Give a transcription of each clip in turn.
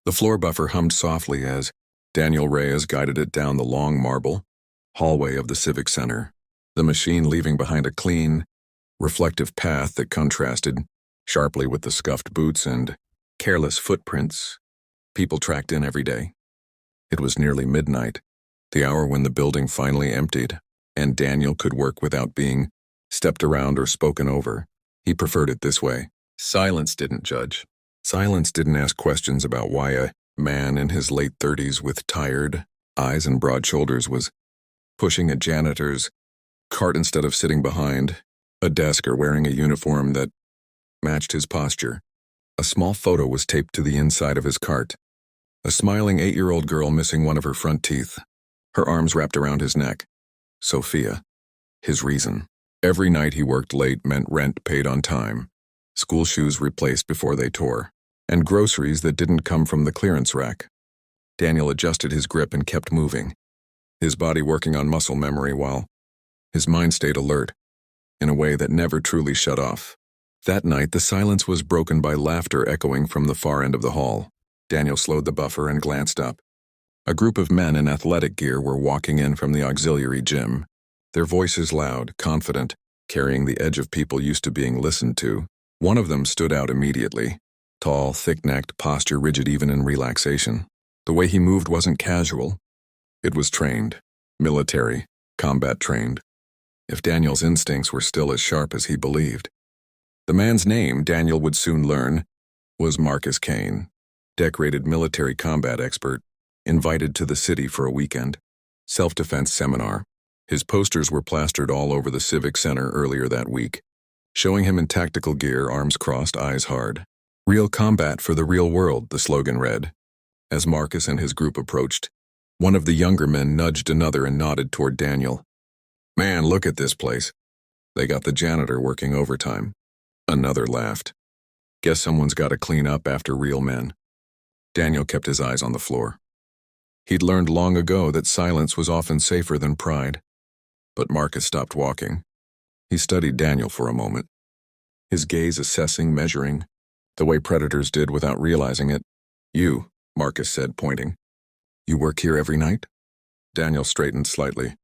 The floor buffer hummed softly as Daniel Reyes guided it down the long marble hallway of the Civic Center, the machine leaving behind a clean, reflective path that contrasted sharply with the scuffed boots and careless footprints people tracked in every day. It was nearly midnight, the hour when the building finally emptied, and Daniel could work without being stepped around or spoken over. He preferred it this way. Silence didn't judge. Silence didn't ask questions about why a man in his late 30s with tired eyes and broad shoulders was pushing a janitor's cart instead of sitting behind a desk or wearing a uniform that matched his posture. A small photo was taped to the inside of his cart. A smiling 8-year-old girl missing one of her front teeth, her arms wrapped around his neck. Sophia. His reason. Every night he worked late meant rent paid on time, school shoes replaced before they tore, and groceries that didn't come from the clearance rack. Daniel adjusted his grip and kept moving, his body working on muscle memory while his mind stayed alert, in a way that never truly shut off. That night, the silence was broken by laughter echoing from the far end of the hall. Daniel slowed the buffer and glanced up. A group of men in athletic gear were walking in from the auxiliary gym, their voices loud, confident, carrying the edge of people used to being listened to. One of them stood out immediately. Tall, thick-necked, posture rigid even in relaxation. The way he moved wasn't casual. It was trained, military, combat-trained. If Daniel's instincts were still as sharp as he believed. The man's name, Daniel would soon learn, was Marcus Kane, decorated military combat expert, invited to the city for a weekend self-defense seminar. His posters were plastered all over the Civic Center earlier that week, showing him in tactical gear, arms crossed, eyes hard. Real combat for the real world, the slogan read. As Marcus and his group approached, one of the younger men nudged another and nodded toward Daniel. Man, look at this place. They got the janitor working overtime. Another laughed. Guess someone's got to clean up after real men. Daniel kept his eyes on the floor. He'd learned long ago that silence was often safer than pride. But Marcus stopped walking. He studied Daniel for a moment, his gaze assessing, measuring, the way predators did without realizing it. You, Marcus said, pointing. You work here every night? Daniel straightened slightly.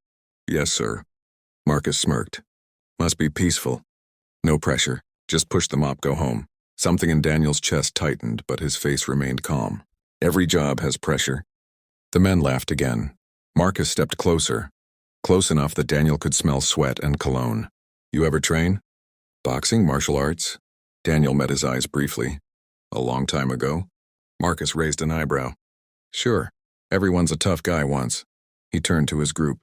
Yes, sir. Marcus smirked. Must be peaceful. No pressure. Just push the mop, go home. Something in Daniel's chest tightened, but his face remained calm. Every job has pressure. The men laughed again. Marcus stepped closer, close enough that Daniel could smell sweat and cologne. You ever train? Boxing, martial arts? Daniel met his eyes briefly. A long time ago? Marcus raised an eyebrow. Sure, everyone's a tough guy once. He turned to his group.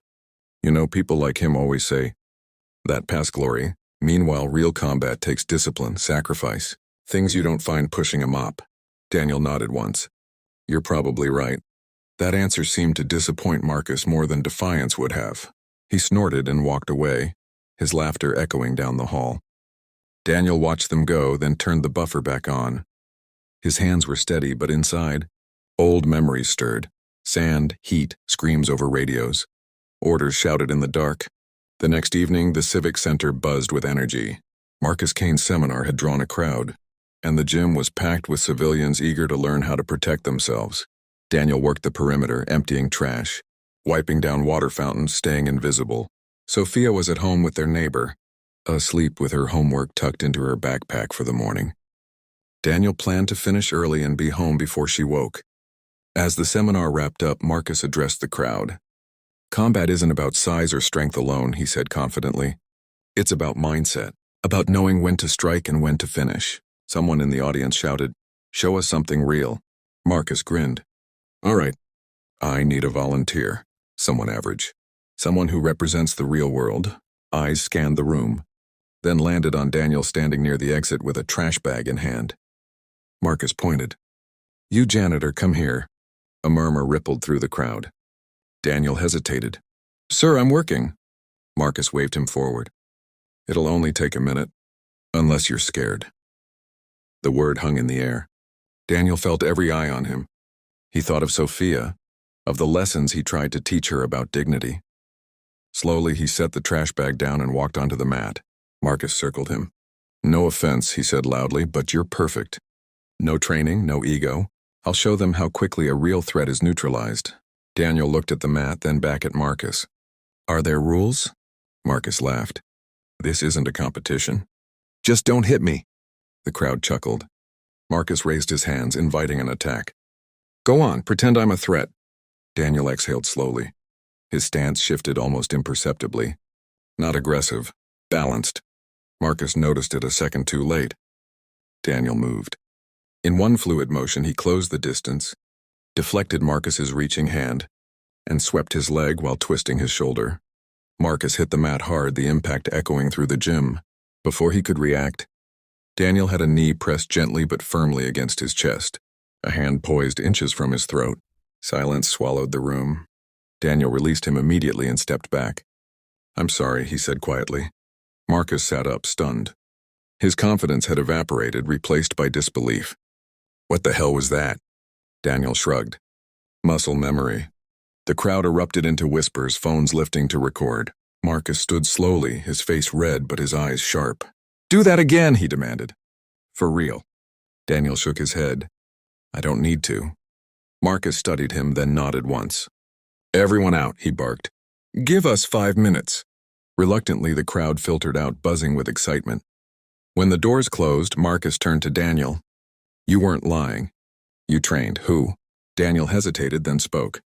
You know, people like him always say, that past glory. Meanwhile, real combat takes discipline, sacrifice, things you don't find pushing a mop. Daniel nodded once. You're probably right. That answer seemed to disappoint Marcus more than defiance would have. He snorted and walked away, his laughter echoing down the hall. Daniel watched them go, then turned the buffer back on. His hands were steady, but inside, old memories stirred. Sand, heat, screams over radios. Orders shouted in the dark. The next evening, the Civic Center buzzed with energy. Marcus Kane's seminar had drawn a crowd, and the gym was packed with civilians eager to learn how to protect themselves. Daniel worked the perimeter, emptying trash, wiping down water fountains, staying invisible. Sophia was at home with their neighbor, asleep with her homework tucked into her backpack for the morning. Daniel planned to finish early and be home before she woke. As the seminar wrapped up, Marcus addressed the crowd. Combat isn't about size or strength alone, he said confidently. It's about mindset, about knowing when to strike and when to finish. Someone in the audience shouted, "Show us something real." Marcus grinned. All right, I need a volunteer, someone average, someone who represents the real world. Eyes scanned the room, then landed on Daniel standing near the exit with a trash bag in hand. Marcus pointed. You janitor, come here. A murmur rippled through the crowd. Daniel hesitated. Sir, I'm working. Marcus waved him forward. It'll only take a minute, unless you're scared. The word hung in the air. Daniel felt every eye on him. He thought of Sophia, of the lessons he tried to teach her about dignity. Slowly, he set the trash bag down and walked onto the mat. Marcus circled him. No offense, he said loudly, but you're perfect. No training, no ego, I'll show them how quickly a real threat is neutralized. Daniel looked at the mat, then back at Marcus. Are there rules? Marcus laughed. This isn't a competition. Just don't hit me. The crowd chuckled. Marcus raised his hands, inviting an attack. Go on, pretend I'm a threat. Daniel exhaled slowly. His stance shifted almost imperceptibly. Not aggressive, balanced. Marcus noticed it a second too late. Daniel moved. In one fluid motion, he closed the distance, deflected Marcus's reaching hand, and swept his leg while twisting his shoulder. Marcus hit the mat hard, the impact echoing through the gym. Before he could react, Daniel had a knee pressed gently but firmly against his chest, a hand poised inches from his throat. Silence swallowed the room. Daniel released him immediately and stepped back. I'm sorry, he said quietly. Marcus sat up, stunned. His confidence had evaporated, replaced by disbelief. What the hell was that? Daniel shrugged. Muscle memory. The crowd erupted into whispers, phones lifting to record. Marcus stood slowly, his face red but his eyes sharp. Do that again, he demanded. For real. Daniel shook his head. I don't need to. Marcus studied him, then nodded once. Everyone out, he barked. Give us 5 minutes. Reluctantly, the crowd filtered out, buzzing with excitement. When the doors closed, Marcus turned to Daniel. You weren't lying. You trained. Who? Daniel hesitated, then spoke.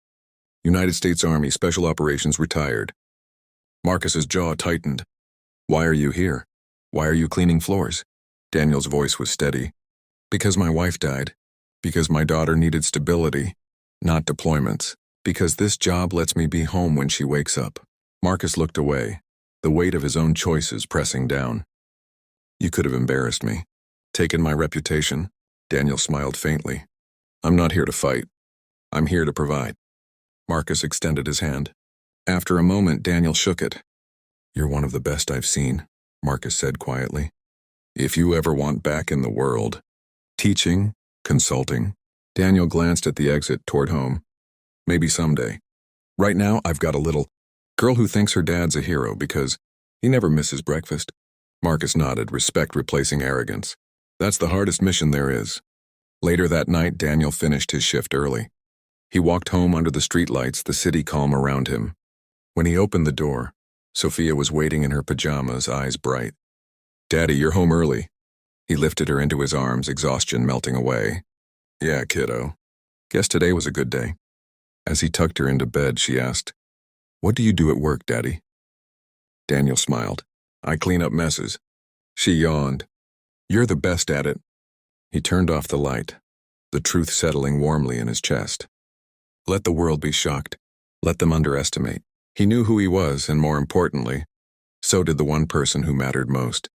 United States Army Special Operations retired. Marcus's jaw tightened. Why are you here? Why are you cleaning floors? Daniel's voice was steady. Because my wife died. Because my daughter needed stability, not deployments. Because this job lets me be home when she wakes up. Marcus looked away, the weight of his own choices pressing down. You could have embarrassed me. Taken my reputation. Daniel smiled faintly. I'm not here to fight. I'm here to provide. Marcus extended his hand. After a moment, Daniel shook it. You're one of the best I've seen, Marcus said quietly. If you ever want back in the world. Teaching, consulting. Daniel glanced at the exit toward home. Maybe someday. Right now, I've got a little girl who thinks her dad's a hero because he never misses breakfast. Marcus nodded, respect replacing arrogance. That's the hardest mission there is. Later that night, Daniel finished his shift early. He walked home under the streetlights, the city calm around him. When he opened the door, Sophia was waiting in her pajamas, eyes bright. Daddy, you're home early. He lifted her into his arms, exhaustion melting away. Yeah, kiddo. Guess today was a good day. As he tucked her into bed, she asked, What do you do at work, Daddy? Daniel smiled. I clean up messes. She yawned. You're the best at it. He turned off the light, the truth settling warmly in his chest. Let the world be shocked. Let them underestimate. He knew who he was, and more importantly, so did the one person who mattered most.